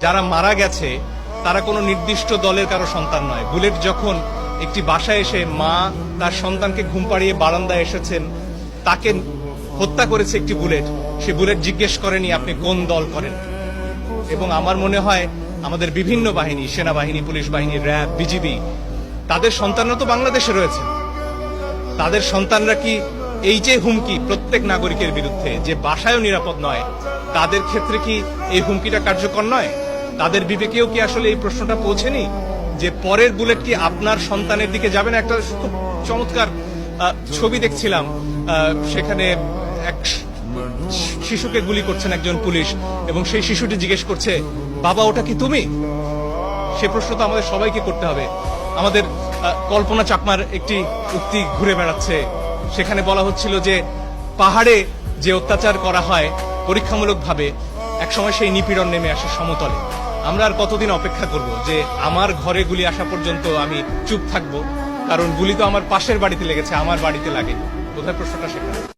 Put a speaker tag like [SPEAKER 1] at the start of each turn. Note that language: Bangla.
[SPEAKER 1] যারা মারা গেছে তারা কোনো নির্দিষ্ট দলের কারো সন্তান নয়। বুলেট যখন একটি বাসায় এসে মা তার সন্তানকে ঘুম পাড়িয়ে বারান্দায় এসেছেন, তাকে হত্যা করেছে একটি বুলেট, সে বুলেট জিজ্ঞেস করেনি আপনি কোন দল করেন। এবং আমার মনে হয় আমাদের বিভিন্ন বাহিনী, সেনাবাহিনী, পুলিশ বাহিনী, র্যাব, বিজিবি, তাদের সন্তানরা তো বাংলাদেশে রয়েছে। তাদের সন্তানরা কি এই যে হুমকি প্রত্যেক নাগরিকের বিরুদ্ধে, যে বাসায়ও নিরাপদ নয়, তাদের ক্ষেত্রে কি এই হুমকিটা কার্যকর নয়? তাদের বিবেকেও কি আসলে এই প্রশ্নটা পৌঁছেনি যে পরের বুলেট কি আপনার সন্তানের দিকে যাবে না? একটা খুব চমৎকার ছবি দেখছিলাম, সেখানে এক শিশুকে গুলি করছেন একজন পুলিশ এবং সেই শিশুটি জিজ্ঞেস করছে, বাবা ওটা কি তুমি? সে প্রশ্ন তো আমাদের সবাইকে করতে হবে। আমাদের কল্পনা চাকমার একটি উক্তি ঘুরে বেড়াচ্ছে, সেখানে বলা হচ্ছিল যে পাহাড়ে যে অত্যাচার করা হয় পরীক্ষামূলকভাবে, একসময় সেই নিপীড়ন নেমে আসে সমতলে। আমরা আর কতদিন অপেক্ষা করব যে আমার ঘরে গুলি আসা পর্যন্ত আমি চুপ থাকবো? কারণ গুলি তো আমার পাশের বাড়িতে লেগেছে, আমার বাড়িতে লাগেনি। কোথায় প্রশ্নটা সেখানে।